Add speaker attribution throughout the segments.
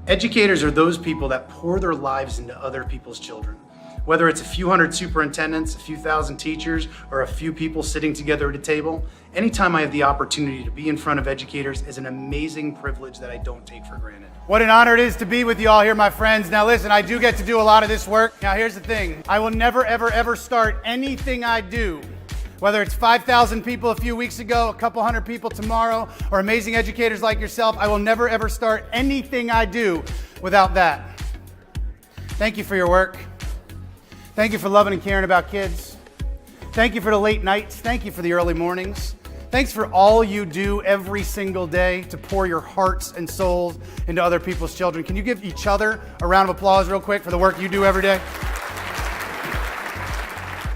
Speaker 1: Educators are those people that pour their lives into other people's children. Whether it's a few hundred superintendents, a few thousand teachers, or a few people sitting together at a table, anytime I have the opportunity to be in front of educators is an amazing privilege that I don't take for granted.
Speaker 2: What an honor it is to be with you all here, my friends. Now listen, I do get to do a lot of this work. Now here's the thing. I will never, ever start anything I do, whether it's 5,000 people a few weeks ago, a couple hundred people tomorrow, or amazing educators like yourself, I will never, ever start anything I do without that. Thank you for your work. Thank you for loving and caring about kids. Thank you for the late nights. Thank you for the early mornings. Thanks for all you do every single day to pour your hearts and souls into other people's children. Can you give each other a round of applause real quick for the work you do every day?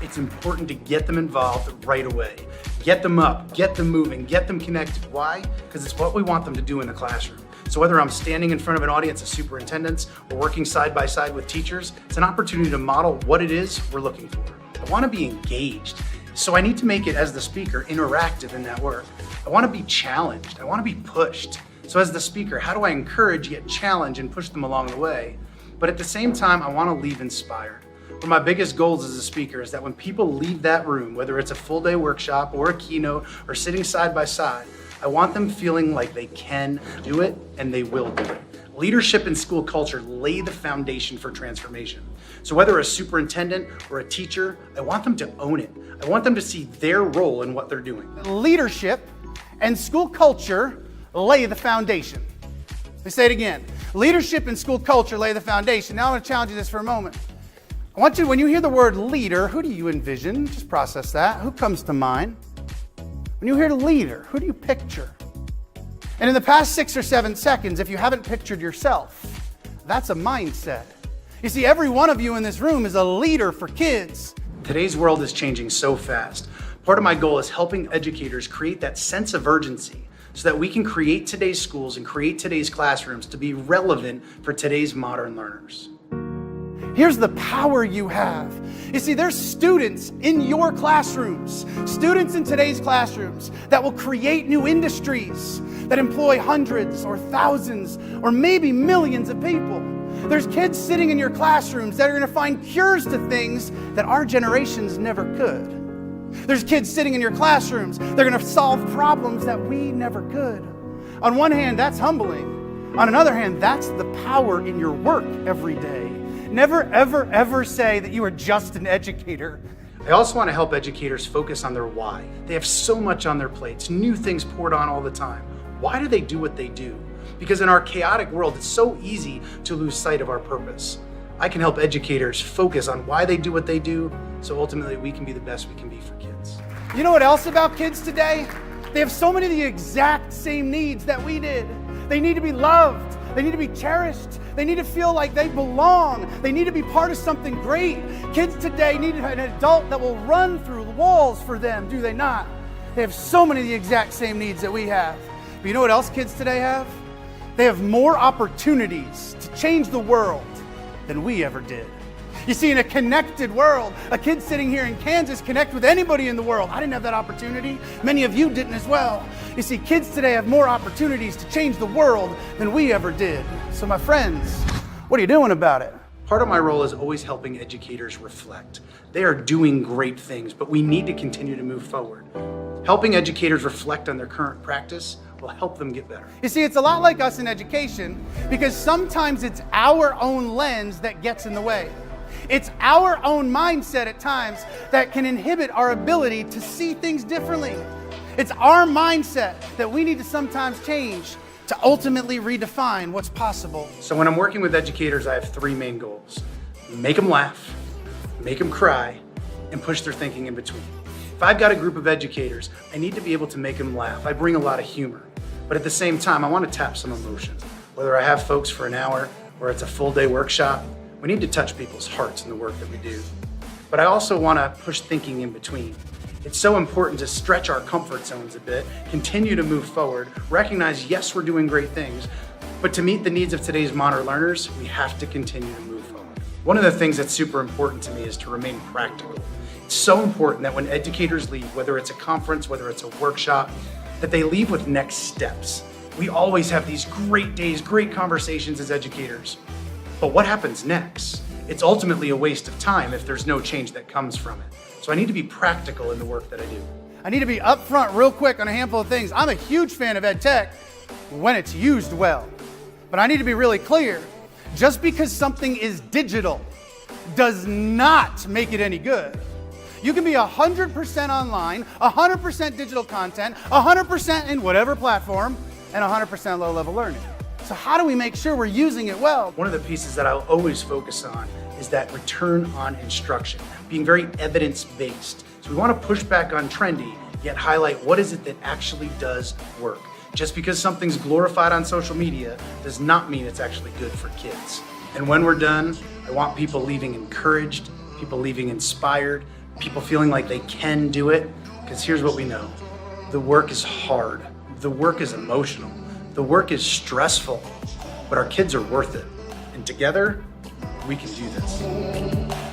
Speaker 1: It's important to get them involved right away. Get them up, get them moving, get them connected. Why? Because it's what we want them to do in the classroom. So whether I'm standing in front of an audience of superintendents or working side by side with teachers, it's an opportunity to model what it is we're looking for. I want to be engaged, so I need to make it, as the speaker, interactive in that work. I want to be challenged. I want to be pushed. So as the speaker, how do I encourage, yet challenge, and push them along the way? But at the same time, I want to leave inspired. One of my biggest goals as a speaker is that when people leave that room, whether it's a full day workshop or a keynote or sitting side by side, I want them feeling like they can do it and they will do it. Leadership and school culture lay the foundation for transformation. So whether a superintendent or a teacher, I want them to own it. I want them to see their role in what they're doing.
Speaker 2: Leadership and school culture lay the foundation. Let me say it again. Leadership and school culture lay the foundation. Now I'm going to challenge you this for a moment. I want you, when you hear the word leader, who do you envision? Just process that. Who comes to mind? When you hear leader, who do you picture? And in the past 6 or 7 seconds, if you haven't pictured yourself, that's a mindset. You see, every one of you in this room is a leader for kids.
Speaker 1: Today's world is changing so fast. Part of my goal is helping educators create that sense of urgency so that we can create today's schools and create today's classrooms to be relevant for today's modern learners.
Speaker 2: Here's the power you have. You see, there's students in your classrooms, students in today's classrooms that will create new industries that employ hundreds or thousands or maybe millions of people. There's kids sitting in your classrooms that are going to find cures to things that our generations never could. There's kids sitting in your classrooms. They're going to solve problems that we never could. On one hand, that's humbling. On another hand, that's the power in your work every day. Never, ever say that you are just an educator.
Speaker 1: I also want to help educators focus on their why. They have so much on their plates, new things poured on all the time. Why do they do what they do? Because in our chaotic world, it's so easy to lose sight of our purpose. I can help educators focus on why they do what they do, so ultimately we can be the best we can be for kids.
Speaker 2: You know what else about kids today? They have so many of the exact same needs that we did. They need to be loved. They need to be cherished. They need to feel like they belong. They need to be part of something great. Kids today need an adult that will run through walls for them, do they not? They have so many of the exact same needs that we have. But you know what else kids today have? They have more opportunities to change the world than we ever did. You see, in a connected world, a kid sitting here in Kansas connect with anybody in the world. I didn't have that opportunity. Many of you didn't as well. You see, kids today have more opportunities to change the world than we ever did. So my friends, what are you doing about it?
Speaker 1: Part of my role is always helping educators reflect. They are doing great things, but we need to continue to move forward. Helping educators reflect on their current practice will help them get better.
Speaker 2: You see, it's a lot like us in education because sometimes it's our own lens that gets in the way. It's our own mindset at times that can inhibit our ability to see things differently. It's our mindset that we need to sometimes change to ultimately redefine what's possible.
Speaker 1: So when I'm working with educators, I have 3 main goals. Make them laugh, make them cry, and push their thinking in between. If I've got a group of educators, I need to be able to make them laugh. I bring a lot of humor, but at the same time, I want to tap some emotions. Whether I have folks for an hour or it's a full day workshop, we need to touch people's hearts in the work that we do. But I also want to push thinking in between. It's so important to stretch our comfort zones a bit, continue to move forward, recognize, yes, we're doing great things, but to meet the needs of today's modern learners, we have to continue to move forward. One of the things that's super important to me is to remain practical. It's so important that when educators leave, whether it's a conference, whether it's a workshop, that they leave with next steps. We always have these great days, great conversations as educators. But what happens next? It's ultimately a waste of time if there's no change that comes from it. So I need to be practical in the work that I do.
Speaker 2: I need to be upfront real quick on a handful of things. I'm a huge fan of EdTech when it's used well. But I need to be really clear. Just because something is digital does not make it any good. You can be 100% online, 100% digital content, 100% in whatever platform, and 100% low-level learning. So how do we make sure we're using it well?
Speaker 1: One of the pieces that I'll always focus on is that return on instruction, being very evidence-based. So we want to push back on trendy, yet highlight what is it that actually does work. Just because something's glorified on social media does not mean it's actually good for kids. And when we're done, I want people leaving encouraged, people leaving inspired, people feeling like they can do it, because here's what we know. The work is hard. The work is emotional. The work is stressful, but our kids are worth it. And together, we can do this.